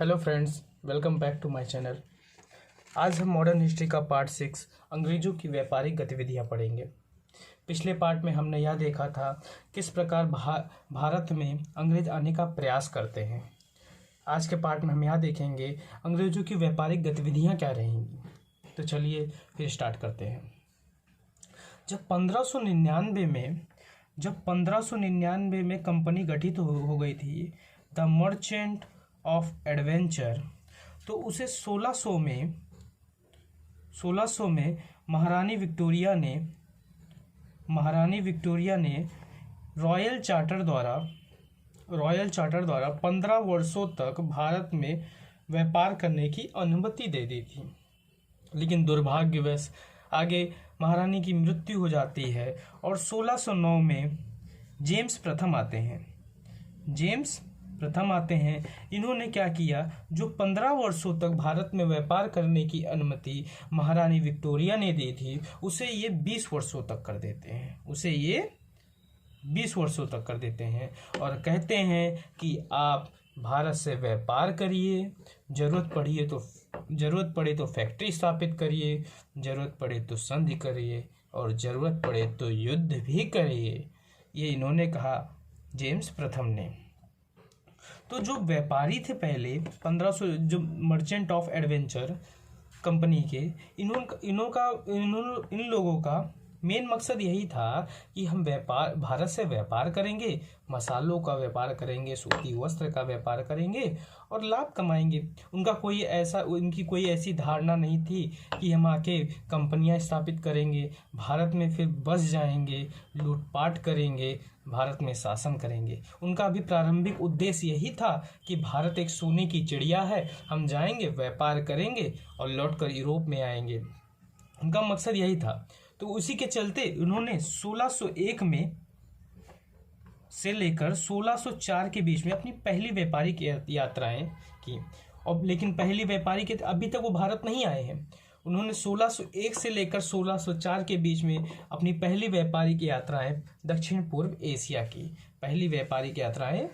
Hello friends, welcome back to my channel. आज हम modern history का पार्ट 6 अंग्रेज़ों की व्यापारिक गतिविधियां पढ़ेंगे। पिछले पार्ट में हमने यह देखा था किस प्रकार भारत में अंग्रेज आने का प्रयास करते हैं। आज के पार्ट में हम यह देखेंगे अंग्रेज़ों की व्यापारिक गतिविधियां क्या रहेंगी। तो चलिए फिर स्टार्ट करते हैं। जब 1599 में कंपनी गठित हो गई थी, द मर्चेंट ऑफ एडवेंचर, तो उसे 1600 में महारानी विक्टोरिया ने रॉयल चार्टर द्वारा 15 वर्षों तक भारत में व्यापार करने की अनुमति दे दी थी। लेकिन दुर्भाग्यवश आगे महारानी की मृत्यु हो जाती है और 1609 में जेम्स प्रथम आते हैं। इन्होंने क्या किया, जो 15 वर्षों तक भारत में व्यापार करने की अनुमति महारानी विक्टोरिया ने दी थी, उसे ये 20 वर्षों तक कर देते हैं और कहते हैं कि आप भारत से व्यापार करिए, जरूरत पड़े तो फैक्ट्री स्थापित करिए, जरूरत पड़े तो संधि करिए और जरूरत पड़े तो युद्ध भी करिए। ये इन्होंने कहा जेम्स प्रथम ने। तो जो व्यापारी थे पहले 1500, जो मर्चेंट ऑफ एडवेंचर कंपनी के, इन लोगों का मेन मकसद यही था कि हम भारत से व्यापार करेंगे, मसालों का व्यापार करेंगे, सूती वस्त्र का व्यापार करेंगे और लाभ कमाएंगे। उनकी कोई ऐसी धारणा नहीं थी कि हम आके कंपनियां स्थापित करेंगे, भारत में फिर बस जाएंगे, लूटपाट करेंगे, भारत में शासन करेंगे। उनका भी प्रारंभिक उद्देश्य यही था कि भारत एक सोने की चिड़िया है, हम जाएंगे, व्यापार करेंगे और लौटकर यूरोप में आएंगे। उनका मकसद यही था। तो उसी के चलते उन्होंने 1601 में से लेकर 1604 के बीच में अपनी पहली व्यापारिक यात्राएं की। और लेकिन पहली व्यापारिक अभी तक वो भारत नहीं आए हैं। उन्होंने 1601 से लेकर 1604 के बीच में अपनी पहली व्यापारिक यात्राएं दक्षिण पूर्व एशिया की। पहली व्यापारिक यात्राएं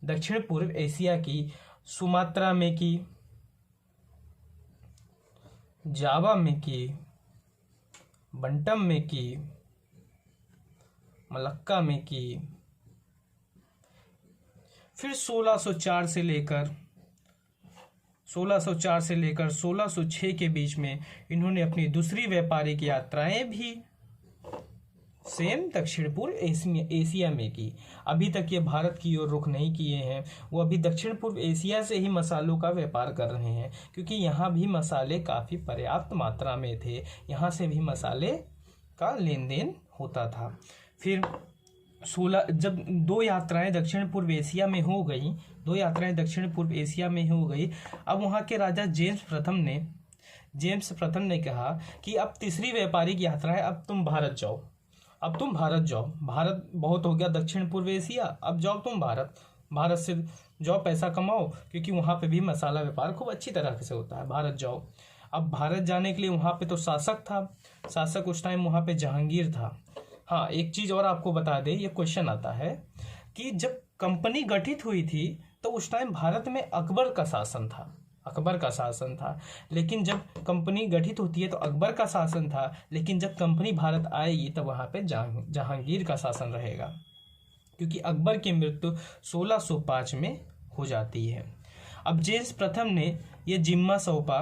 दक्षिण पूर्व एशिया की, सुमात्रा में की, जावा में की, बंटम में की, मलक्का में की। फिर 1604 से लेकर 1606 के बीच में इन्होंने अपनी दूसरी व्यापारिक यात्राएं भी सेम दक्षिण पूर्व एशिया में की। अभी तक ये भारत की ओर रुख नहीं किए हैं, वो अभी दक्षिण पूर्व एशिया से ही मसालों का व्यापार कर रहे हैं, क्योंकि यहाँ भी मसाले काफ़ी पर्याप्त मात्रा में थे, यहाँ से भी मसाले का लेन देन होता था। फिर जब दो यात्राएं दक्षिण पूर्व एशिया में हो गई, अब वहाँ के राजा जेम्स प्रथम ने कहा कि अब तीसरी व्यापारिक यात्रा है, अब तुम भारत जाओ। भारत बहुत हो गया दक्षिण पूर्व एशिया, अब जाओ तुम भारत से जाओ, पैसा कमाओ, क्योंकि वहाँ पे भी मसाला व्यापार खूब अच्छी तरह से होता है, भारत जाओ। अब भारत जाने के लिए वहाँ पे तो शासक उस टाइम वहाँ पे जहांगीर था। हाँ, एक चीज़ और आपको बता दें, ये क्वेश्चन आता है कि जब कंपनी गठित हुई थी तो उस टाइम भारत में अकबर का शासन था। लेकिन जब कंपनी गठित होती है तो अकबर का शासन था, लेकिन जब कंपनी भारत आएगी तब वहाँ पे जहांगीर का शासन रहेगा, क्योंकि अकबर की मृत्यु 1605 में हो जाती है। अब जेम्स प्रथम ने ये जिम्मा सौंपा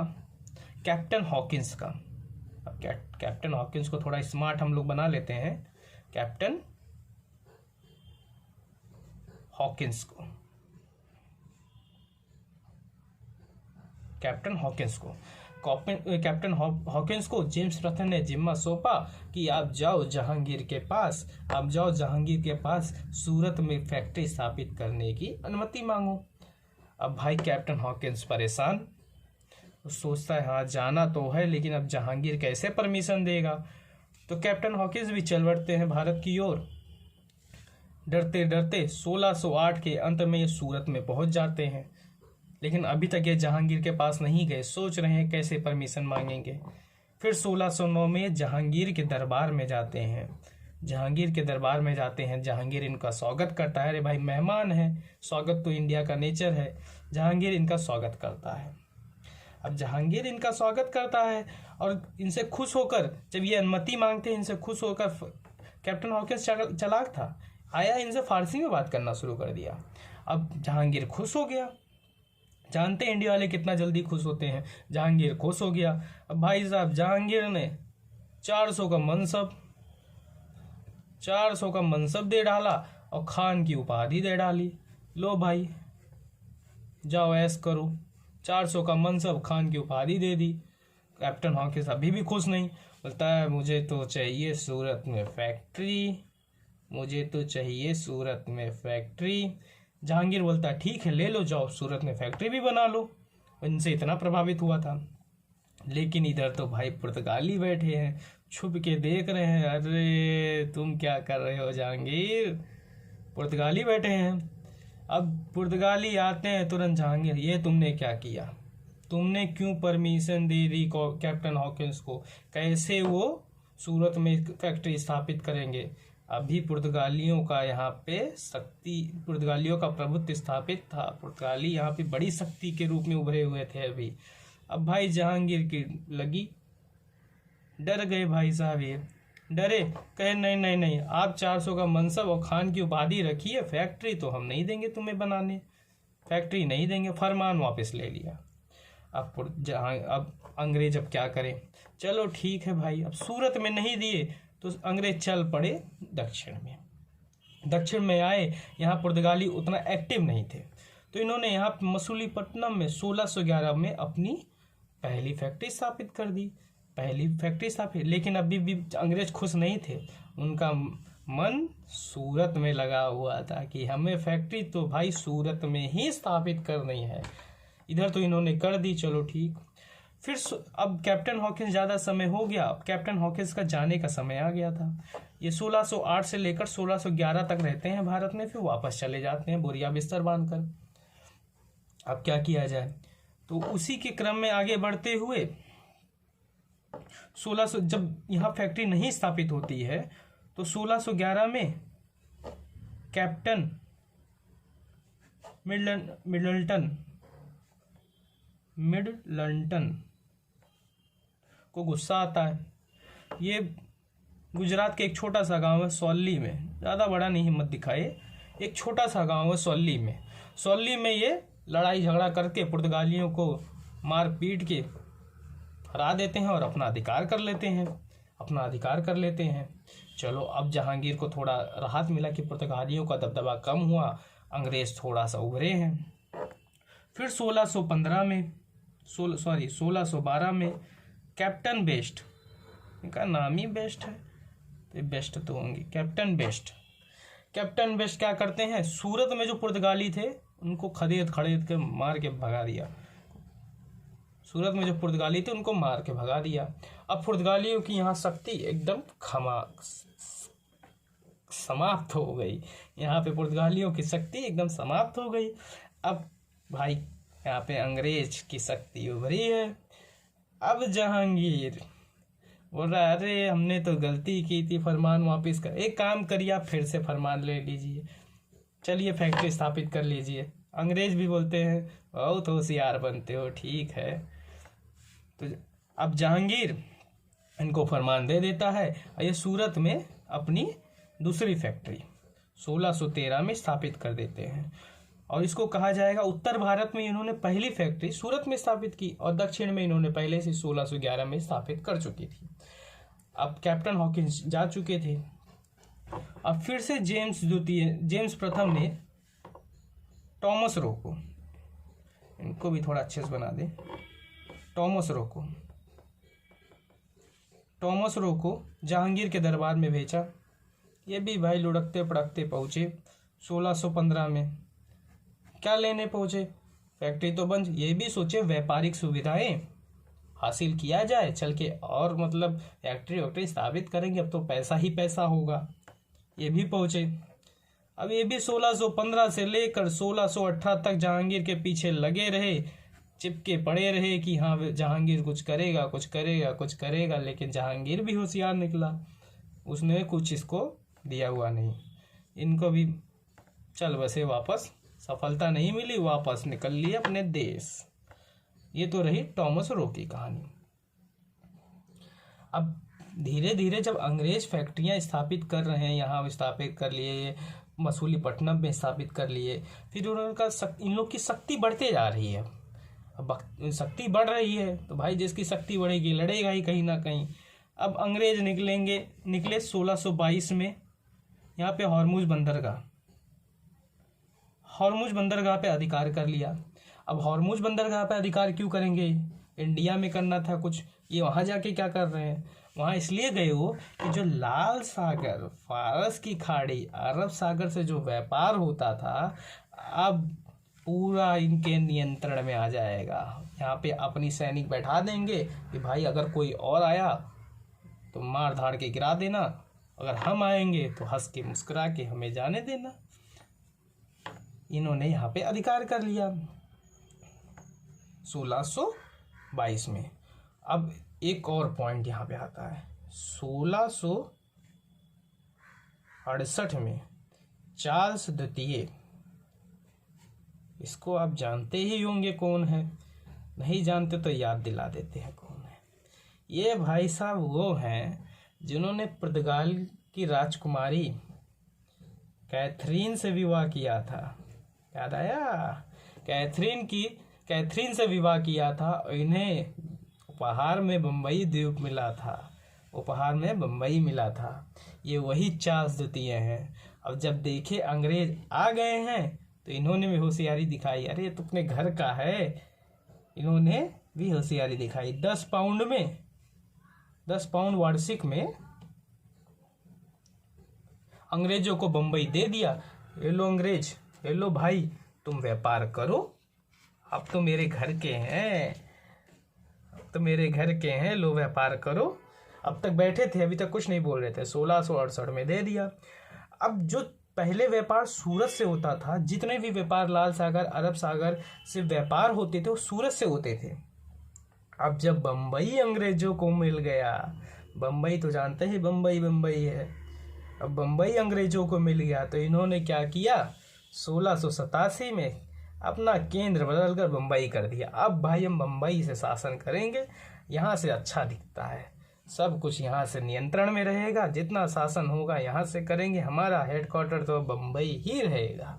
कैप्टन हॉकिंस का। अब कैप्टन हॉकिंस को थोड़ा स्मार्ट हम लोग बना लेते हैं, कैप्टन हॉकिंस को जेम्स प्रथम ने जिम्मा सौंपा कि आप जाओ जहांगीर के पास सूरत में फैक्ट्री स्थापित करने की अनुमति मांगो। अब भाई कैप्टन हॉकिंस परेशान, सोचता है हाँ जाना तो है, लेकिन अब जहांगीर कैसे परमिशन देगा। तो कैप्टन हॉकिंस भी चल बढ़ते हैं भारत की ओर। डरते डरते 1608 के अंत में ये सूरत में पहुंच जाते हैं, लेकिन अभी तक ये जहांगीर के पास नहीं गए, सोच रहे हैं कैसे परमिशन मांगेंगे। फिर 1609 में जहांगीर के दरबार में जाते हैं। जहांगीर के दरबार में जाते हैं। जहांगीर इनका स्वागत करता है। अरे भाई मेहमान है, स्वागत तो इंडिया का नेचर है। जहांगीर इनका स्वागत करता है। अब जहांगीर इनका स्वागत करता है और इनसे खुश होकर, जब ये अनुमति मांगते हैं इनसे खुश होकर, कैप्टन हॉकिंस चालाक था, आया इनसे फारसी में बात करना शुरू कर दिया। अब जहांगीर खुश हो गया। जानते हैं इंडिया वाले कितना जल्दी खुश होते हैं। जहांगीर खुश हो गया। अब भाई साहब जहांगीर ने 400 का मनसब दे डाला और खान की उपाधि दे डाली। लो भाई जाओ ऐश करो। 400 का मनसब, खान की उपाधि दे दी। कैप्टन हॉकिंस अभी भी खुश नहीं, बोलता है मुझे तो चाहिए सूरत में फैक्ट्री, मुझे तो चाहिए सूरत में फैक्ट्री। जहांगीर बोलता है ठीक है ले लो, जाओ सूरत में फैक्ट्री भी बना लो। इनसे इतना प्रभावित हुआ था। लेकिन इधर तो भाई पुर्तगाली बैठे हैं, छुप के देख रहे हैं। अरे तुम क्या कर रहे हो जहांगीर? पुर्तगाली बैठे हैं। अब पुर्तगाली आते हैं तुरंत, जहांगीर ये तुमने क्या किया? तुमने क्यों परमिशन दे दी कैप्टन हॉकिंस को? कैसे वो सूरत में फैक्ट्री स्थापित करेंगे? अभी पुर्तगालियों का यहाँ पे शक्ति, पुर्तगालियों का प्रभुत्व स्थापित था। पुर्तगाली यहाँ पे बड़ी शक्ति के रूप में उभरे हुए थे अभी। अब भाई जहांगीर की लगी, डर गए भाई साहब, ये डरे, कहे नहीं नहीं नहीं, आप 400 का मनसब और खान की उपाधि रखिए, फैक्ट्री तो हम नहीं देंगे तुम्हें बनाने, फैक्ट्री नहीं देंगे। फरमान वापस ले लिया। अब अंग्रेज अब क्या करें? चलो ठीक है भाई, अब सूरत में नहीं दिए तो अंग्रेज चल पड़े दक्षिण में। दक्षिण में आए, यहाँ पुर्तगाली उतना एक्टिव नहीं थे, तो इन्होंने यहाँ मसूलीपट्टनम में 1611 में अपनी पहली फैक्ट्री स्थापित कर दी। लेकिन अभी भी अंग्रेज खुश नहीं थे। उनका मन सूरत में लगा हुआ था कि हमें फैक्ट्री तो भाई सूरत में ही स्थापित करनी है। इधर तो इन्होंने कर दी, चलो ठीक। फिर अब कैप्टन हॉकिंस ज़्यादा समय हो गया, अब कैप्टन हॉकिंस का जाने का समय आ गया था। ये 1608 से लेकर 1611 तक रहते हैं भारत में, फिर वापस चले जाते हैं बोरिया बिस्तर बांधकर। अब क्या किया जाए? तो उसी के क्रम में आगे बढ़ते हुए 1600 जब यहाँ फैक्ट्री नहीं स्थापित होती है तो 1611 में कैप्टन मिडलटन को गुस्सा आता है। ये गुजरात के एक छोटा सा गांव है सौली में, ज़्यादा बड़ा नहीं हिम्मत दिखाए, एक छोटा सा गांव है सौली में ये लड़ाई झगड़ा करके पुर्तगालियों को मार पीट के हरा देते हैं और अपना अधिकार कर लेते हैं। चलो अब जहांगीर को थोड़ा राहत मिला कि पुर्तगालियों का दबदबा कम हुआ, अंग्रेज थोड़ा सा उभरे हैं। फिर 1612 में कैप्टन बेस्ट, इनका नाम ही बेस्ट है तो बेस्ट तो होंगे, कैप्टन बेस्ट क्या करते हैं, सूरत में जो पुर्तगाली थे उनको खदेड़ के मार के भगा दिया। अब पुर्तगालियों की यहाँ शक्ति एकदम समाप्त हो गई। यहाँ पे पुर्तगालियों की शक्ति एकदम समाप्त हो गई। अब भाई यहाँ पे अंग्रेज की शक्ति उभरी है। अब जहांगीर बोल रहा है अरे हमने तो गलती की थी, फरमान वापस कर, एक काम करिए आप फिर से फरमान ले लीजिए, चलिए फैक्ट्री स्थापित कर लीजिए। अंग्रेज भी बोलते हैं बहुत होशियार बनते हो, ठीक है। तो अब जहांगीर इनको फरमान दे देता है और ये सूरत में अपनी दूसरी फैक्ट्री 1613 में स्थापित कर देते हैं। और इसको कहा जाएगा, उत्तर भारत में इन्होंने पहली फैक्ट्री सूरत में स्थापित की और दक्षिण में इन्होंने पहले से 1611 में स्थापित कर चुकी थी। अब कैप्टन हॉकिंस जा चुके थे। अब फिर से जेम्स प्रथम ने टॉमस रो को, इनको भी थोड़ा अच्छे से बना दे, टॉमस रो को जहांगीर के दरबार में भेजा। ये भी भाई लुढ़कते पड़कते पहुँचे 1615 में। क्या लेने पहुँचे? फैक्ट्री तो बंद, ये भी सोचे व्यापारिक सुविधाएं हासिल किया जाए चल के, और मतलब फैक्ट्री स्थापित करेंगे, अब तो पैसा ही पैसा होगा। ये भी पहुँचे। अब ये भी 1615 से लेकर 1618 तक जहांगीर के पीछे लगे रहे, चिपके पड़े रहे कि हाँ जहांगीर कुछ करेगा, लेकिन जहांगीर भी होशियार निकला। उसने कुछ इसको दिया हुआ नहीं। इनको भी चल बसे वापस, सफलता नहीं मिली, वापस निकल लिए अपने देश। ये तो रही टॉमस रो की कहानी। अब धीरे धीरे जब अंग्रेज फैक्ट्रियां स्थापित कर रहे हैं, यहाँ स्थापित कर लिए, मसूलीपट्टनम में स्थापित कर लिए, फिर उनका इन लोग की शक्ति बढ़ते जा रही है। अब शक्ति बढ़ रही है तो भाई जिसकी शक्ति बढ़ेगी लड़ेगा ही कहीं ना कहीं। अब अंग्रेज निकले 1622 में यहाँ पे हॉर्मुज बंदरगाह पे अधिकार कर लिया। अब हॉर्मुज बंदरगाह पे अधिकार क्यों करेंगे, इंडिया में करना था कुछ, ये वहाँ जाके क्या कर रहे हैं, वहाँ इसलिए गए हो कि जो लाल सागर, फारस की खाड़ी, अरब सागर से जो व्यापार होता था अब पूरा इनके नियंत्रण में आ जाएगा। यहाँ पे अपनी सैनिक बैठा देंगे कि भाई अगर कोई और आया तो मार धाड़ के गिरा देना, अगर हम आएंगे तो हंस के मुस्कुरा के हमें जाने देना। इन्होंने यहाँ पे अधिकार कर लिया 1622 में। अब एक और पॉइंट यहाँ पे आता है, 1668 में चार्ल्स द्वितीय, इसको आप जानते ही होंगे कौन है, नहीं जानते तो याद दिला देते हैं कौन है। ये भाई साहब वो हैं जिन्होंने पुर्तगाल की राजकुमारी कैथरीन से विवाह किया था। याद आया, कैथरीन से विवाह किया था। इन्हें उपहार में बम्बई द्वीप मिला था, ये वही चार्ल्स द्वितीय हैं। अब जब देखे अंग्रेज आ गए हैं तो इन्होंने भी होशियारी दिखाई, अरे तो अपने घर का है, इन्होंने भी होशियारी दिखाई। 10 पाउंड वार्षिक में अंग्रेजों को बम्बई दे दिया। ये लो अंग्रेज, ये लो भाई, तुम व्यापार करो, अब तो मेरे घर के हैं, लो व्यापार करो। अब तक बैठे थे, अभी तक कुछ नहीं बोल रहे थे, 1668 में दे दिया। अब जो पहले व्यापार सूरत से होता था, जितने भी व्यापार लाल सागर, अरब सागर से व्यापार होते थे वो सूरत से होते थे। अब जब बम्बई अंग्रेजों को मिल गया, बम्बई तो जानते ही बम्बई है, अब बम्बई अंग्रेजों को मिल गया तो इन्होंने क्या किया, 1687 में अपना केंद्र बदलकर बम्बई कर दिया। अब भाई हम बम्बई से शासन करेंगे, यहाँ से अच्छा दिखता है, सब कुछ यहाँ से नियंत्रण में रहेगा, जितना शासन होगा यहाँ से करेंगे, हमारा हेडक्वार्टर तो बम्बई ही रहेगा।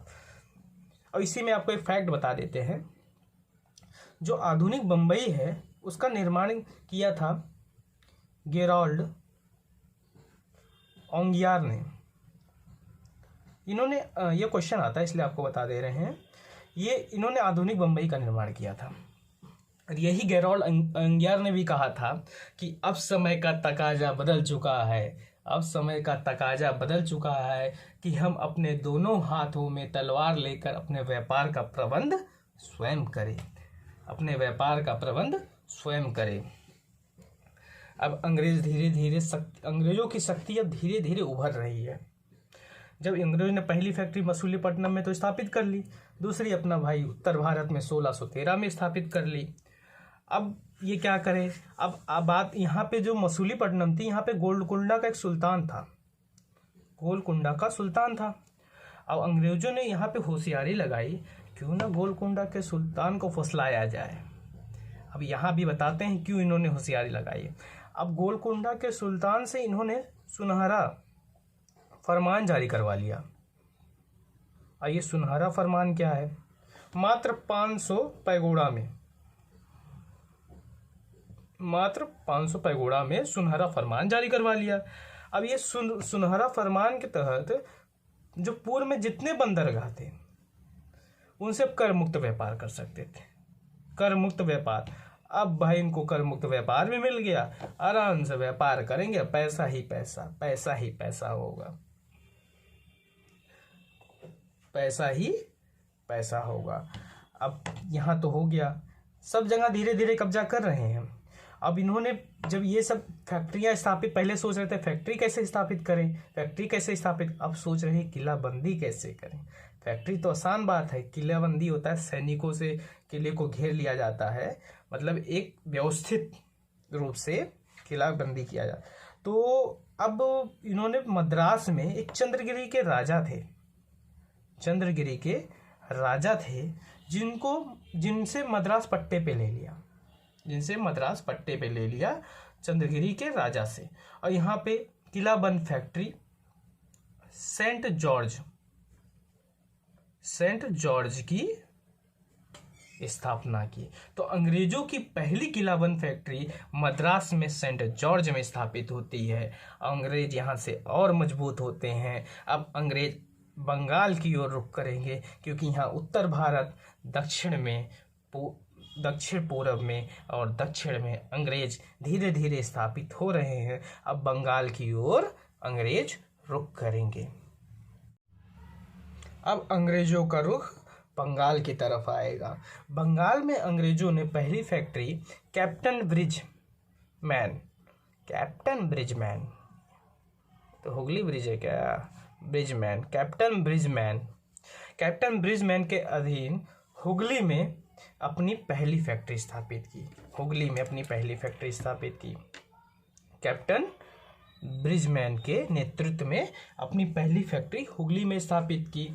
और इसी में आपको एक फैक्ट बता देते हैं, जो आधुनिक बम्बई है उसका निर्माण किया था गेराल्ड ओंगियार ने। इन्होंने ये क्वेश्चन आता है इसलिए आपको बता दे रहे हैं, ये इन्होंने आधुनिक बम्बई का निर्माण किया था। और यही गेराल्ड ओंगियार ने भी कहा था कि अब समय का तकाजा बदल चुका है कि हम अपने दोनों हाथों में तलवार लेकर अपने व्यापार का प्रबंध स्वयं करें। अब अंग्रेजों की शक्ति अब धीरे धीरे उभर रही है। जब अंग्रेजों ने पहली फैक्ट्री मसूलीपट्टनम में तो स्थापित कर ली, दूसरी अपना भाई उत्तर भारत में 1613 में स्थापित कर ली। अब ये क्या करे, अब बात यहाँ पे जो मसूलीपट्टनम थी, यहाँ पे गोलकुंडा का सुल्तान था। अब अंग्रेजों ने यहाँ पे होशियारी लगाई, क्यों ना गोलकुंडा के सुल्तान को फुसलाया जाए। अब यहाँ भी बताते हैं क्यों इन्होंने होशियारी लगाई। अब गोलकुंडा के सुल्तान से इन्होंने सुनहरा फरमान जारी करवा लिया। और ये सुनहरा फरमान क्या है, मात्र 500 पैगोड़ा में सुनहरा फरमान जारी करवा लिया। अब ये सुनहरा फरमान के तहत जो पूर्व में जितने बंदरगाह थे उनसे कर मुक्त व्यापार कर सकते थे, कर मुक्त व्यापार। अब भाई इनको कर मुक्त व्यापार भी मिल गया, आराम से व्यापार करेंगे, पैसा ही पैसा होगा। अब यहाँ तो हो गया, सब जगह धीरे धीरे कब्जा कर रहे हैं। अब इन्होंने जब ये सब फैक्ट्रियां स्थापित, पहले सोच रहे थे फैक्ट्री कैसे स्थापित, अब सोच रहे हैं किलाबंदी कैसे करें। फैक्ट्री तो आसान बात है, किलाबंदी होता है सैनिकों से किले को घेर लिया जाता है, मतलब एक व्यवस्थित रूप से किलाबंदी किया जाता। तो अब इन्होंने मद्रास में एक चंद्रगिरी के राजा थे, चंद्रगिरी के राजा थे जिनसे मद्रास पट्टे पे ले लिया, जिनसे मद्रास पट्टे पे ले लिया चंद्रगिरी के राजा से। और यहाँ पे किला बंद फैक्ट्री सेंट जॉर्ज की स्थापना की। तो अंग्रेजों की पहली किलाबंद फैक्ट्री मद्रास में सेंट जॉर्ज में स्थापित होती है। अंग्रेज यहाँ से और मजबूत होते हैं। अब अंग्रेज बंगाल की ओर रुख करेंगे, क्योंकि यहाँ उत्तर भारत, दक्षिण पूर्व में और दक्षिण में अंग्रेज धीरे धीरे स्थापित हो रहे हैं। अब बंगाल की ओर अंग्रेज रुख करेंगे। अब अंग्रेजों का रुख बंगाल की तरफ आएगा। बंगाल में अंग्रेजों ने पहली फैक्ट्री कैप्टन ब्रिजमैन, तो हुगली ब्रिज है क्या, ब्रिजमैन, कैप्टन ब्रिजमैन के अधीन हुगली में अपनी पहली फैक्ट्री स्थापित की। कैप्टन ब्रिजमैन के नेतृत्व में अपनी पहली फैक्ट्री हुगली में स्थापित की।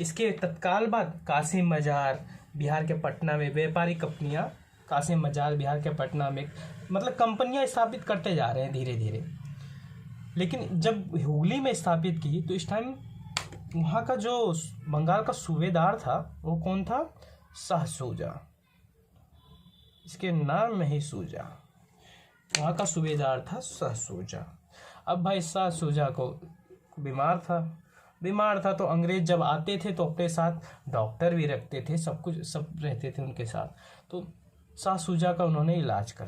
इसके तत्काल बाद कासिम मजार बिहार के पटना में व्यापारी कंपनियां, कासिम मजार बिहार के पटना में मतलब कंपनियां स्थापित करते जा रहे हैं धीरे धीरे। लेकिन जब हुगली में स्थापित की तो इस टाइम वहाँ का जो बंगाल का सूबेदार था वो कौन था, शाह सूजा, इसके नाम में ही सूजा, वहाँ का सूबेदार था शाह सूजा। अब भाई शाह सूजा को बीमार था तो अंग्रेज जब आते थे तो अपने साथ डॉक्टर भी रखते थे, सब रहते थे उनके साथ। तो शाह सूजा का उन्होंने इलाज कर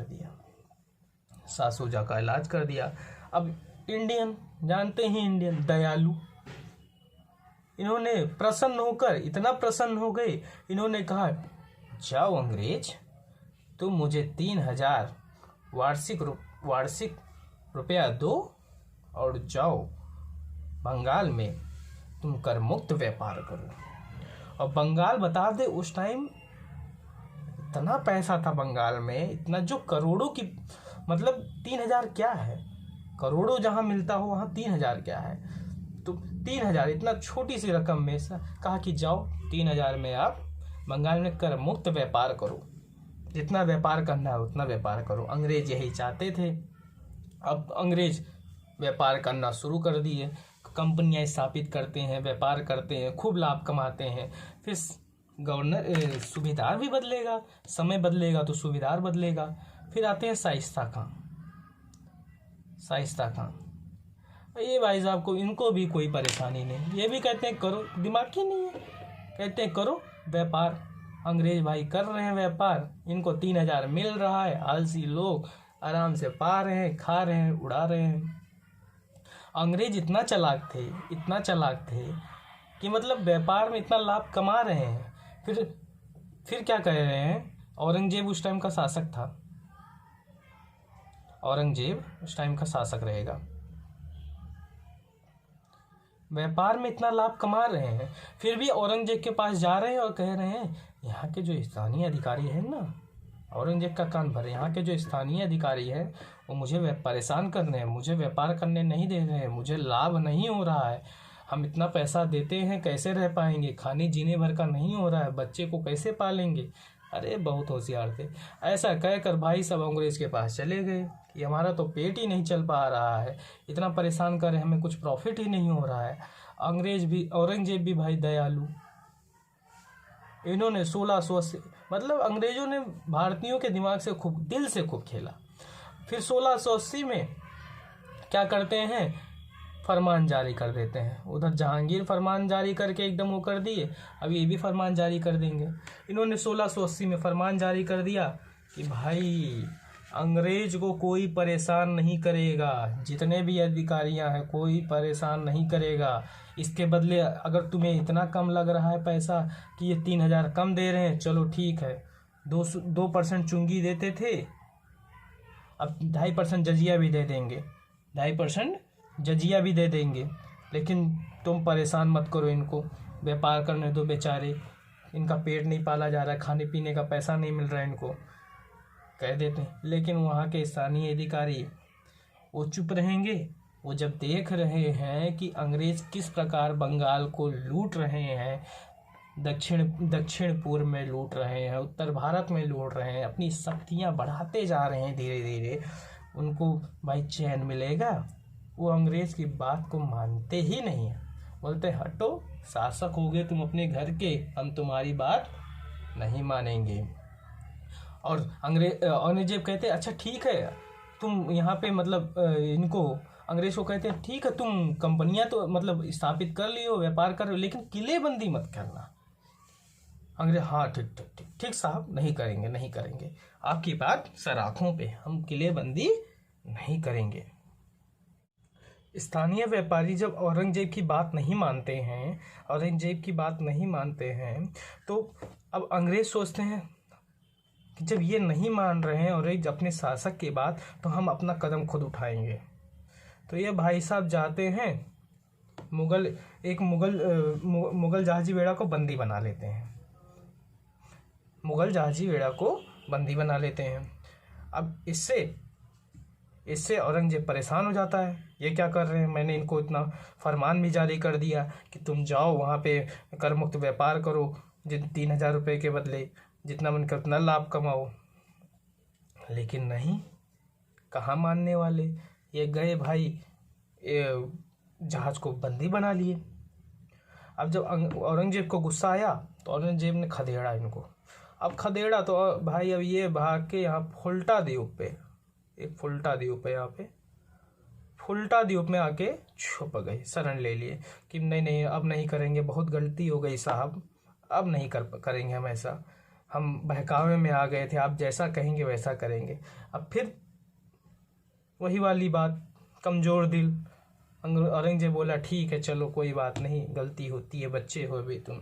दिया। अब इंडियन जानते ही, इंडियन दयालु, इन्होंने इतना प्रसन्न हो गए, इन्होंने कहा जाओ अंग्रेज, तुम मुझे 3000 वार्षिक रुपया दो और जाओ बंगाल में तुम कर मुक्त व्यापार करो। और बंगाल बता दे उस टाइम इतना पैसा था बंगाल में, इतना जो करोड़ों की मतलब 3000 क्या है, करोड़ों जहाँ मिलता हो वहाँ 3000 क्या है। तो 3000 इतना छोटी सी रकम में से कहा कि जाओ 3000 में आप बंगाल में कर मुक्त व्यापार करो, जितना व्यापार करना है उतना व्यापार करो। अंग्रेज यही चाहते थे। अब अंग्रेज व्यापार करना शुरू कर दिए, कंपनियां स्थापित करते हैं, व्यापार करते हैं, खूब लाभ कमाते हैं। फिर सूबेदार भी बदलेगा, समय बदलेगा तो सूबेदार बदलेगा। फिर आते हैं शाइस्ता खां। ये भाई साहब को, इनको भी कोई परेशानी नहीं, ये भी कहते हैं करो, दिमाग ही नहीं है, कहते हैं करो व्यापार। अंग्रेज भाई कर रहे हैं व्यापार, इनको 3000 मिल रहा है, आलसी लोग आराम से पा रहे हैं, खा रहे हैं, उड़ा रहे हैं। अंग्रेज इतना चालाक थे कि मतलब व्यापार में इतना लाभ कमा रहे हैं। फिर क्या कह रहे हैं, औरंगजेब उस टाइम का शासक था, औरंगजेब उस टाइम का शासक रहेगा। व्यापार में इतना लाभ कमा रहे हैं, फिर भी औरंगजेब के पास जा रहे हैं और कह रहे हैं यहाँ के जो स्थानीय अधिकारी हैं ना, औरंगजेब का कान भरे, यहाँ के जो स्थानीय अधिकारी हैं वो मुझे परेशान कर रहे हैं, मुझे व्यापार करने नहीं दे रहे हैं, मुझे लाभ नहीं हो रहा है, हम इतना पैसा देते हैं कैसे रह पाएंगे, खाने जीने भर का नहीं हो रहा है, बच्चे को कैसे पालेंगे। अरे बहुत होशियार थे। ऐसा कहकर भाई सब अंग्रेज के पास चले गए कि हमारा तो पेट ही नहीं चल पा रहा है, इतना परेशान कर रहे हैं, हमें कुछ प्रॉफिट ही नहीं हो रहा है। औरंगजेब भी भाई दयालु, इन्होंने 1680 मतलब अंग्रेजों ने भारतीयों के दिमाग से दिल से खूब खेला। फिर 1680 में क्या करते हैं, फरमान जारी कर देते हैं। उधर जहांगीर फरमान जारी करके एकदम वो कर दिए, अब ये भी फरमान जारी कर देंगे। इन्होंने 1680 में फरमान जारी कर दिया कि भाई अंग्रेज को कोई परेशान नहीं करेगा, जितने भी अधिकारियां हैं कोई परेशान नहीं करेगा। इसके बदले अगर तुम्हें इतना कम लग रहा है पैसा कि ये 3000 कम दे रहे हैं, चलो ठीक है, 2% चुंगी देते थे, अब 2.5% जजिया भी दे देंगे, 2.5% जजिया भी दे देंगे, लेकिन तुम परेशान मत करो इनको, व्यापार करने दो, बेचारे इनका पेट नहीं पाला जा रहा है, खाने पीने का पैसा नहीं मिल रहा है इनको, कह देते हैं। लेकिन वहाँ के स्थानीय अधिकारी वो चुप रहेंगे वो जब देख रहे हैं कि अंग्रेज किस प्रकार बंगाल को लूट रहे हैं, दक्षिण पूर्व में लूट रहे हैं, उत्तर भारत में लूट रहे हैं, अपनी शक्तियां बढ़ाते जा रहे हैं धीरे धीरे, उनको भाई चैन मिलेगा? वो अंग्रेज की बात को मानते ही नहीं है। बोलते हटो, शासक हो गए तुम अपने घर के, हम तुम्हारी बात नहीं मानेंगे। और औरंगजेब कहते अच्छा ठीक है, तुम यहाँ पे मतलब इनको अंग्रेज को कहते हैं ठीक है, तुम कंपनियां तो मतलब स्थापित कर लियो, व्यापार कर लियो, लेकिन किलेबंदी मत करना। अंग्रेज हाँ ठीक ठीक ठीक ठीक साहब, नहीं करेंगे नहीं करेंगे, आपकी बात सर आँखों पे, हम किलेबंदी नहीं करेंगे। स्थानीय व्यापारी जब औरंगजेब की बात नहीं मानते हैं, औरंगजेब की बात नहीं मानते हैं, तो अब अंग्रेज सोचते हैं कि जब ये नहीं मान रहे हैं और अपने शासक की बात, तो हम अपना कदम खुद उठाएंगे। तो ये भाई साहब जाते हैं, मुगल जहाजी बेड़ा को बंदी बना लेते हैं, मुगल जहाजी बेड़ा को बंदी बना लेते हैं। अब इससे औरंगजेब परेशान हो जाता है, ये क्या कर रहे हैं, मैंने इनको इतना फरमान भी जारी कर दिया कि तुम जाओ वहाँ पे कर मुक्त व्यापार करो, 3,000 रुपये के बदले जितना मन कर उतना लाभ कमाओ, लेकिन नहीं, कहाँ मानने वाले। ये गए भाई, जहाज को बंदी बना लिए। अब जब औरंगजेब को गुस्सा आया तो औरंगजेब ने खदेड़ा इनको। अब खदेड़ा तो भाई अब ये भाग के यहाँ फुल्टा द्वीप पे, एक फुल्टा द्वीप है, यहाँ पे फुल्टा द्वीप में आके छुप गए, शरण ले लिए कि नहीं नहीं अब नहीं करेंगे, बहुत गलती हो गई साहब, अब नहीं करेंगे हम ऐसा, हम बहकावे में आ गए थे, आप जैसा कहेंगे वैसा करेंगे। अब फिर वही वाली बात, कमज़ोर दिल, औरंगजेब बोला ठीक है चलो कोई बात नहीं, गलती होती है, बच्चे हो भी तुम।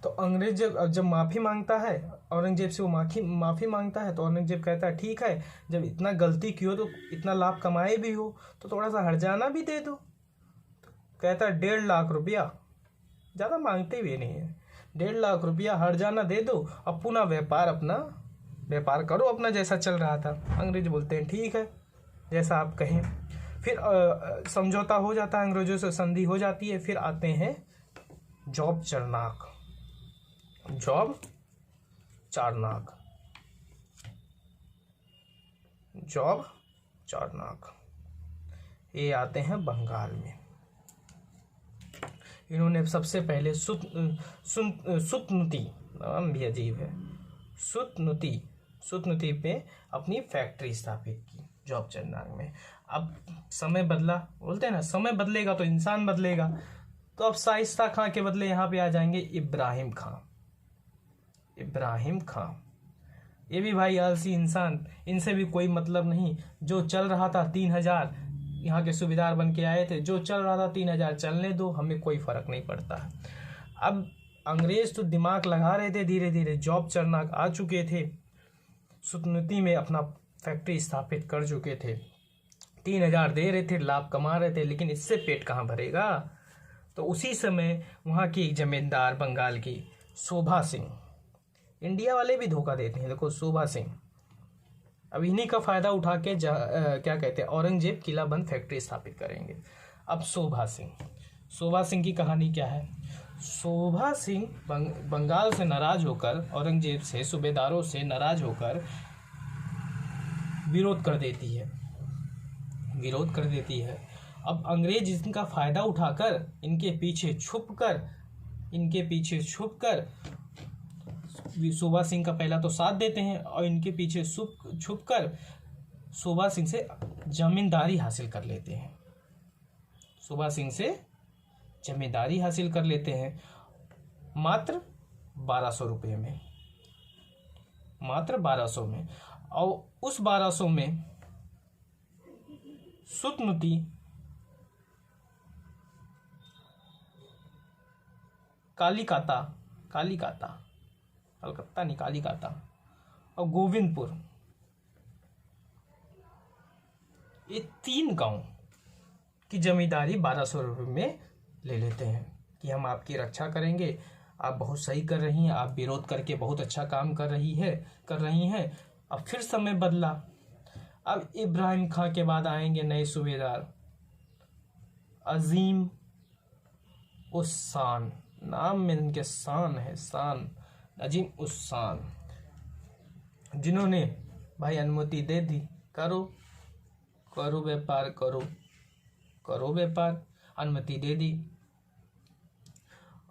तो अंग्रेज जब माफ़ी मांगता है, औरंगजेब से वो माफ़ी मांगता है, तो औरंगजेब कहता है ठीक है, जब इतना गलती की हो तो इतना लाभ कमाए भी हो तो थोड़ा सा हर्जाना भी दे दो। कहता है 1.5 लाख रुपया, ज़्यादा मांगते भी नहीं है, 1.5 लाख रुपया हर्जाना दे दो, अब पुनः व्यापार करो अपना जैसा चल रहा था। अंग्रेज बोलते हैं ठीक है जैसा आप कहें। फिर समझौता हो जाता है, अंग्रेजों से संधि हो जाती है। फिर आते हैं जॉब चारनाक, ये आते हैं बंगाल में। इन्होंने सबसे पहले सुतनुती, नाम भी अजीब है, सुतनुती पे अपनी फैक्ट्री स्थापित की जॉब चारनाक में। अब समय बदला, बोलते हैं ना समय बदलेगा तो इंसान बदलेगा, तो अब शाइस्ता खां के बदले यहाँ पे आ जाएंगे इब्राहिम खां। ये भी भाई आलसी इंसान, इनसे भी कोई मतलब नहीं। जो चल रहा था 3,000, यहाँ के सूबेदार बन के आए थे, जो चल रहा था 3,000 चलने दो, हमें कोई फर्क नहीं पड़ता। अब अंग्रेज तो दिमाग लगा रहे थे, धीरे धीरे जॉब चारनाक आ चुके थे, सुतनुती में अपना फैक्ट्री स्थापित कर चुके थे, 3,000 दे रहे थे, लाभ कमा रहे थे, लेकिन इससे पेट कहाँ भरेगा। तो उसी समय वहाँ की एक जमींदार बंगाल की शोभा सिंह, इंडिया वाले भी धोखा देते हैं, देखो शोभा सिंह, अब इन्हीं का फ़ायदा उठा के क्या कहते हैं, औरंगजेब किलाबंद फैक्ट्री स्थापित करेंगे। अब शोभा सिंह की कहानी क्या है। शोभा सिंह बंगाल से नाराज होकर, औरंगजेब से, सूबेदारों से नाराज होकर विरोध कर देती है। अब अंग्रेज इनका फ़ायदा उठाकर इनके पीछे छुपकर शोभा सिंह का पहला तो साथ देते हैं, और इनके पीछे छुपकर शोभा सिंह से जमींदारी हासिल कर लेते हैं, मात्र 1,200 रुपये में, मात्र 1,200 में। और उस 1,200 में सुतनुती कालीकाता, कलकत्ता नहीं, कालीकाता और गोविंदपुर, ये 3 गांव की जमींदारी 1,200 रुपये में ले लेते हैं कि हम आपकी रक्षा करेंगे, आप बहुत सही कर रही हैं, आप विरोध करके बहुत अच्छा काम कर रही हैं। अब फिर समय बदला। अब इब्राहिम खां के बाद आएंगे नए सूबेदार अजीम उस शान, नाम में इनके शान है, शान, अजीम उस शान, जिन्होंने भाई अनुमति दे दी, करो करो व्यापार, करो करो व्यापार, अनुमति दे दी।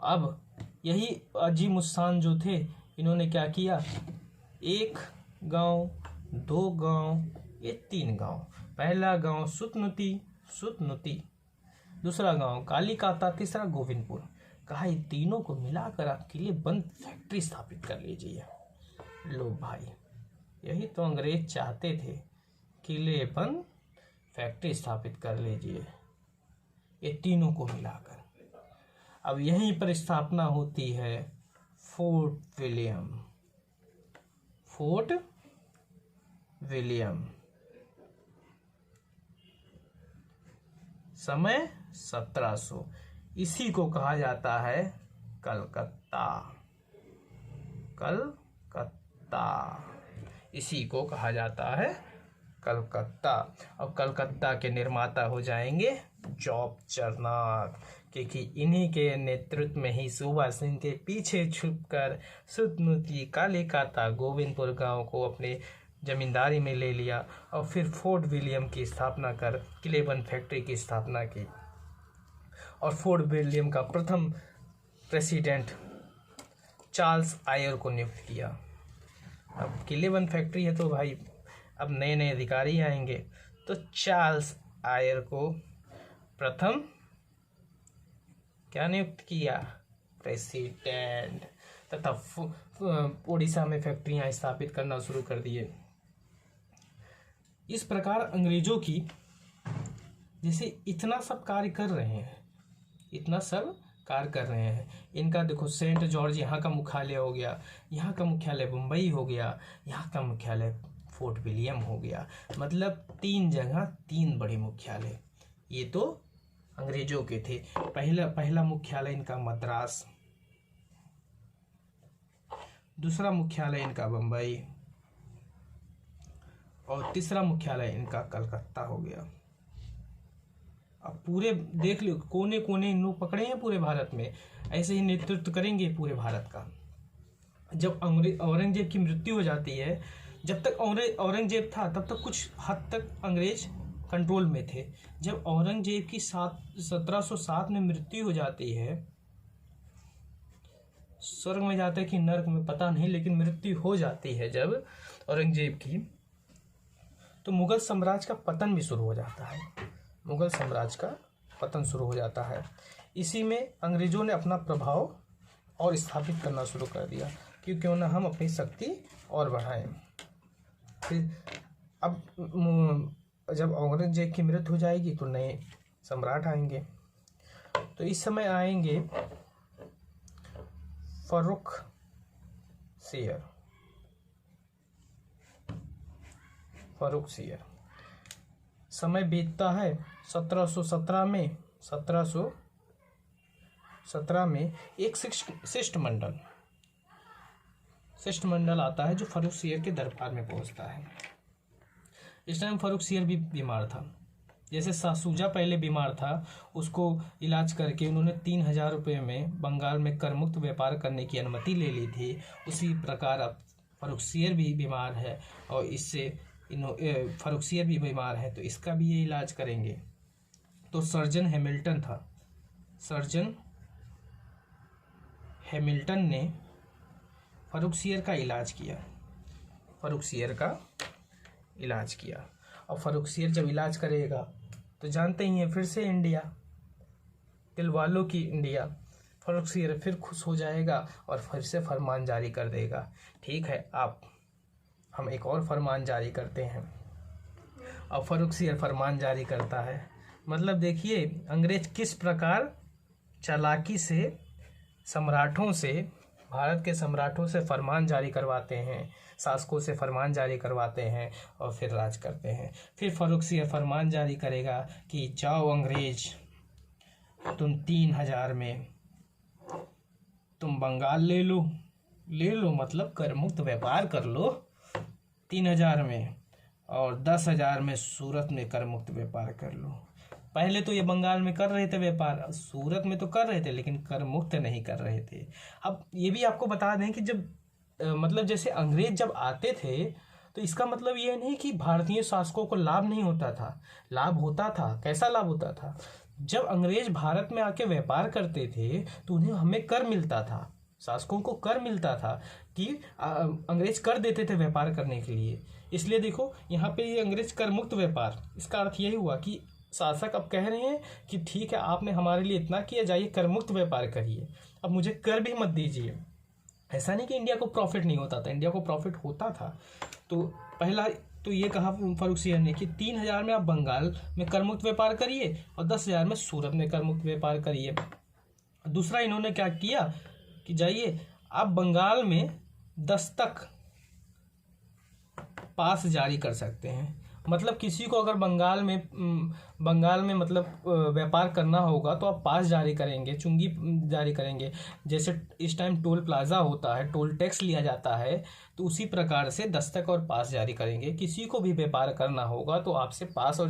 अब यही अजीम उस शान जो थे, इन्होंने क्या किया, एक गांव, दो गांव, ये 3 गांव। पहला गांव सुतनुती, दूसरा गांव कालीकाता, तीसरा गोविंदपुर। कहा ये तीनों को मिलाकर आप किले बंद फैक्ट्री स्थापित कर लीजिए। लो भाई, यही तो अंग्रेज चाहते थे, किले बंद फैक्ट्री स्थापित कर लीजिए, ये तीनों को मिलाकर। अब यहीं पर स्थापना होती है फोर्ट विलियम। समय 1700। इसी को कहा जाता है कलकत्ता, इसी को कहा जाता है कलकत्ता। अब कलकत्ता के निर्माता हो जाएंगे जॉब चरनाथ, क्योंकि इन्हीं के नेतृत्व में ही सूबा सिंह के पीछे छुपकर सुतनुती, कालीकाता, गोविंदपुर गांव को अपने जमींदारी में ले लिया और फिर फोर्ट विलियम की स्थापना कर किलेबंद फैक्ट्री की स्थापना की और फोर्ट विलियम का प्रथम प्रेसिडेंट चार्ल्स आयर को नियुक्त किया। अब किलेबंद फैक्ट्री है तो भाई अब नए नए अधिकारी आएंगे, तो चार्ल्स आयर को प्रथम क्या नियुक्त किया, प्रेसिडेंट, तथा उड़ीसा में फैक्ट्रियां स्थापित करना शुरू कर दिए। इस प्रकार अंग्रेजों की जैसे इतना सब कार्य कर रहे हैं, इनका देखो सेंट जॉर्ज यहाँ का मुख्यालय हो गया, यहाँ का मुख्यालय मुंबई हो गया, यहाँ का मुख्यालय फोर्ट विलियम हो गया, मतलब 3 जगह 3 बड़े मुख्यालय। ये तो अंग्रेजों के थे। पहला मुख्यालय इनका मद्रास, दूसरा मुख्यालय इनका बम्बई और तीसरा मुख्यालय इनका कलकत्ता हो गया। अब पूरे देख लो, कोने कोने इन लोग पकड़े हैं पूरे भारत में, ऐसे ही नेतृत्व करेंगे पूरे भारत का। जब औरंगजेब की मृत्यु हो जाती है, जब तक औरंगजेब था तब तक कुछ हद तक अंग्रेज कंट्रोल में थे। जब औरंगजेब की 1707 में मृत्यु हो जाती है, स्वर्ग में जाते कि नर्क में पता नहीं, लेकिन मृत्यु हो जाती है जब औरंगजेब की, तो मुगल साम्राज्य का पतन भी शुरू हो जाता है। मुगल साम्राज्य का पतन शुरू हो जाता है। इसी में अंग्रेजों ने अपना प्रभाव और स्थापित करना शुरू कर दिया कि क्यों ना हम अपनी शक्ति और बढ़ाएं। फिर अब जब औरंगजेब की मृत्यु हो जाएगी तो नए सम्राट आएंगे। तो इस समय आएंगे फर्रुख सियर। समय बीतता है 1717 में एक शिष्टमंडल आता है जो फर्रुख सियर के दरबार में पहुंचता है। इस टाइम फर्रुख सियर भी बीमार था। जैसे सासूजा पहले बीमार था, उसको इलाज करके उन्होंने 3000 रुपये में बंगाल में करमुक्त व्यापार करने की अनुमति ले ली थी। उसी प्रकार अब फर्रुख सियर भी बीमार है और इससे फर्रुख सियर भी बीमार है, तो इसका भी ये इलाज करेंगे। तो सर्जन हैमिल्टन ने फर्रुख सियर का इलाज किया। और फर्रुख सियर जब इलाज करेगा तो जानते ही हैं, फिर से इंडिया, दिल वालों की इंडिया, फर्रुख सियर फिर खुश हो जाएगा और फिर से फरमान जारी कर देगा, ठीक है हम एक और फरमान जारी करते हैं। अब फर्रुख सियर फरमान जारी करता है। मतलब देखिए अंग्रेज किस प्रकार चालाकी से भारत के सम्राटों से फरमान जारी करवाते हैं, शासकों से फरमान जारी करवाते हैं और फिर राज करते हैं। फिर फर्रुख सियर फरमान जारी करेगा कि जाओ अंग्रेज, तुम 3000 में तुम बंगाल ले लो मतलब कर मुक्त व्यापार कर लो 3000 में, और 10,000 में सूरत में कर मुक्त व्यापार कर लो। पहले तो ये बंगाल में कर रहे थे व्यापार, सूरत में तो कर रहे थे लेकिन कर मुक्त नहीं कर रहे थे। अब ये भी आपको बता दें कि जब मतलब जैसे अंग्रेज जब आते थे तो इसका मतलब ये नहीं कि भारतीय शासकों को लाभ नहीं होता था, लाभ होता था। कैसा लाभ होता था? जब अंग्रेज भारत में आके व्यापार करते थे तो उन्हें हमें कर मिलता था, शासकों को कर मिलता था कि अंग्रेज कर देते थे व्यापार करने के लिए। इसलिए देखो यहाँ पे ये अंग्रेज कर मुक्त व्यापार, इसका अर्थ यही हुआ कि शासक अब कह रहे हैं कि ठीक है आपने हमारे लिए इतना किया, जाइए कर मुक्त व्यापार करिए, अब मुझे कर भी मत दीजिए। ऐसा नहीं कि इंडिया को प्रॉफिट नहीं होता था, इंडिया को प्रॉफिट होता था। तो पहला तो ये कहा फर्रुखसियर ने कि 3,000 में आप बंगाल में कर मुक्त व्यापार करिए और 10,000 में सूरत में कर मुक्त व्यापार करिए। दूसरा इन्होंने क्या किया कि जाइए आप बंगाल में दस्तक पास जारी कर सकते हैं। मतलब किसी को अगर बंगाल में मतलब व्यापार करना होगा तो आप पास जारी करेंगे, चुंगी जारी करेंगे। जैसे इस टाइम टोल प्लाजा होता है, टोल टैक्स लिया जाता है, तो उसी प्रकार से दस्तक और पास जारी करेंगे। किसी को भी व्यापार करना होगा तो आपसे पास और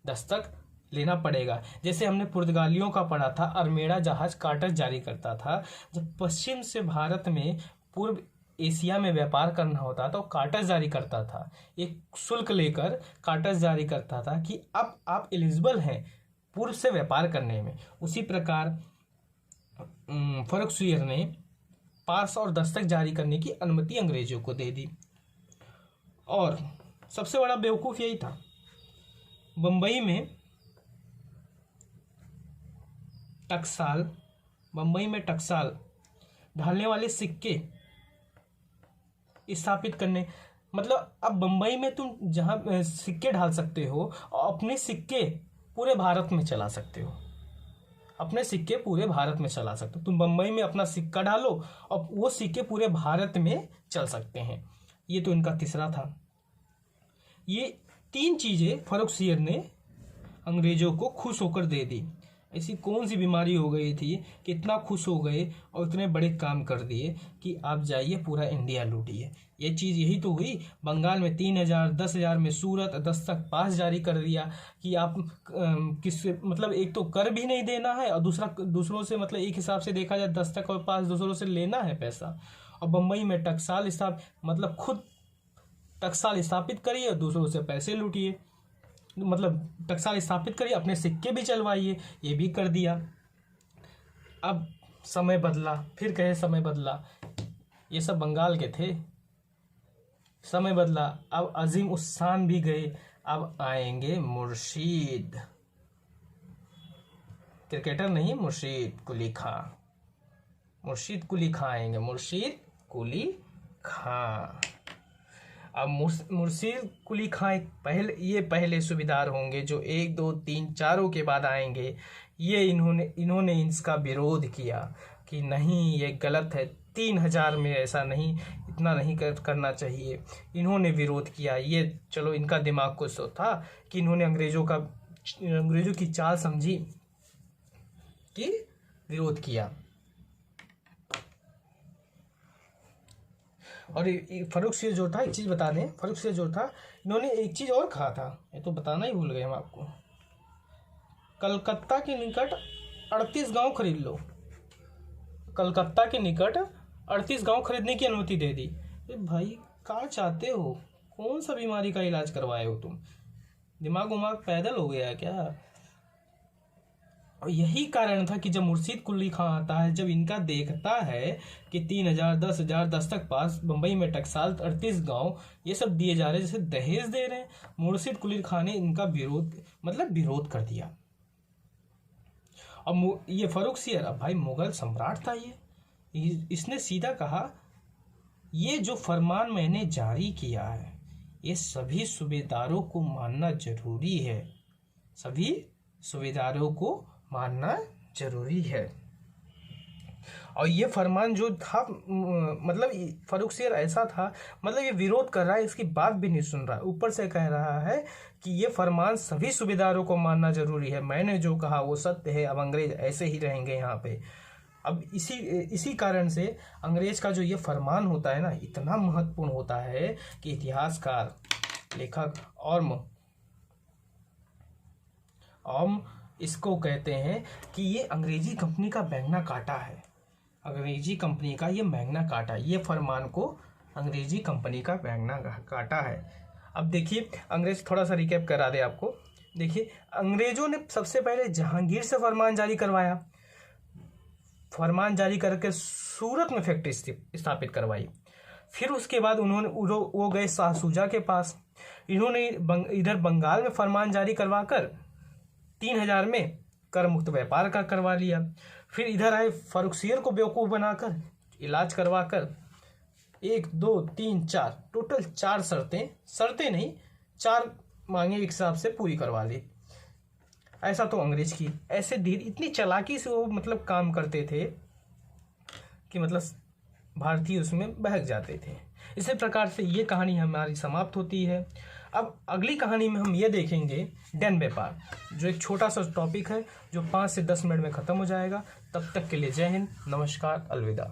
दस्तक लेना पड़ेगा। जैसे हमने पुर्तगालियों का पढ़ा था, अरमेड़ा जहाज काटस जारी करता था। जब पश्चिम से भारत में पूर्व एशिया में व्यापार करना होता तो काटस जारी करता था, एक शुल्क लेकर काटस जारी करता था कि अब आप एलिजिबल हैं पूर्व से व्यापार करने में। उसी प्रकार फर्रुखसियर ने पास और दस्तक जारी करने की अनुमति अंग्रेजों को दे दी। और सबसे बड़ा बेवकूफ यही था, बंबई में टकसाल ढालने वाले सिक्के स्थापित करने। मतलब अब बंबई में तुम जहां सिक्के ढाल सकते हो और अपने सिक्के पूरे भारत में चला सकते हो, अपने सिक्के पूरे भारत में चला सकते हो। तुम बंबई में अपना सिक्का डालो और वो सिक्के पूरे भारत में चल सकते हैं। ये तो इनका तीसरा था। ये 3 चीजें फर्रुखसियर ने अंग्रेजों को खुश होकर दे दी। ऐसी कौन सी बीमारी हो गई थी कि इतना खुश हो गए और इतने बड़े काम कर दिए कि आप जाइए पूरा इंडिया लूटिए। ये चीज़ यही तो हुई। बंगाल में 3,000, 10,000 में सूरत, दस्तक पास जारी कर दिया कि आप किस मतलब एक तो कर भी नहीं देना है और दूसरों से मतलब एक हिसाब से देखा जाए दस्तक और पास दूसरों से लेना है पैसा। और बम्बई में टकसाल मतलब खुद टकसाल स्थापित करिए और दूसरों से पैसे लूटिए, मतलब टकसाल स्थापित करिए, अपने सिक्के भी चलवाइए, ये भी कर दिया। अब समय बदला, फिर कहे समय बदला, ये सब बंगाल के थे। समय बदला, अब अजीम उस्सान भी गए, अब आएंगे मुर्शीद, क्रिकेटर नहीं, मुर्शीद कुली खां, मुर्शीद कुली खां आएंगे, मुर्शीद कुली खां। अब मुर्शीद कुली खां पहले सूबेदार होंगे जो 1, 2, 3, 4 के बाद आएंगे। ये इन्होंने इसका विरोध किया कि नहीं ये गलत है, 3,000 में ऐसा नहीं, इतना नहीं करना चाहिए। इन्होंने विरोध किया। ये चलो इनका दिमाग कुछ तो था कि इन्होंने अंग्रेजों की चाल समझी कि विरोध किया। और फर्रुखसियर जो था, एक चीज़ बता दें, फर्रुखसियर जो था इन्होंने एक चीज़ और कहा था, ये तो बताना ही भूल गए हम आपको। कलकत्ता के निकट 38 गांव खरीद लो, कलकत्ता के निकट 38 गांव खरीदने की अनुमति दे दी। भाई कहाँ चाहते हो, कौन सा बीमारी का इलाज करवाए हो तुम, दिमाग उमाग पैदल हो गया है क्या? और यही कारण था कि जब मुर्शीद कुली खां आता है, जब इनका देखता है कि 3,000, 10,000 दस्तक पास, बंबई में टकसाल, 38 गांव ये सब दिए जा रहे हैं, जैसे दहेज दे रहे हैं, मुर्शीद कुली खां ने इनका विरोध कर दिया। अब ये फर्रुखसियर, अब भाई मुगल सम्राट था इसने सीधा कहा ये जो फरमान मैंने जारी किया है ये सभी सूबेदारों को मानना जरूरी है, सभी सूबेदारों को मानना जरूरी है। और ये फरमान जो था, मतलब फर्रुखसियर ऐसा था, मतलब ये विरोध कर रहा है, इसकी बात भी नहीं सुन रहा है, ऊपर से कह रहा है कि ये फरमान सभी सूबेदारों को मानना जरूरी है, मैंने जो कहा वो सत्य है, अब अंग्रेज ऐसे ही रहेंगे यहाँ पे। अब इसी कारण से अंग्रेज का जो ये फरमान होता है ना, इतना महत्वपूर्ण होता है कि इतिहासकार लेखक ऑर्म इसको कहते हैं कि ये अंग्रेजी कंपनी का मैग्ना कार्टा है। अंग्रेजी कंपनी का ये मैग्ना कार्टा, ये फरमान को अंग्रेजी कंपनी का मैग्ना कार्टा है। अब देखिए, अंग्रेज, थोड़ा सा रिकैप करा दे आपको। देखिए, अंग्रेजों ने सबसे पहले जहांगीर से फरमान जारी करवाया, फरमान जारी करके सूरत में फैक्ट्री स्थापित करवाई। फिर उसके बाद उन्होंने वो गए शाह शुजा के पास, इन्होंने इधर बंगाल में फरमान जारी करवाकर 3000 में कर मुक्त व्यापार का करवा लिया। फिर इधर आए, फर्रुखसियर को बेवकूफ़ बनाकर इलाज करवाकर 1 2 3 4 टोटल 4 शर्तें नहीं 4 मांगे एक हिसाब से पूरी करवा ली। ऐसा तो अंग्रेज की ऐसे धीरे इतनी चालाकी से वो मतलब काम करते थे कि मतलब भारतीय उसमें बहक जाते थे। इसी प्रकार से ये कहानी हमारी समाप्त होती है। अब अगली कहानी में हम ये देखेंगे डैन व्यापार, जो एक छोटा सा टॉपिक है जो 5 से 10 मिनट में ख़त्म हो जाएगा। तब तक के लिए जय हिंद, नमस्कार, अलविदा।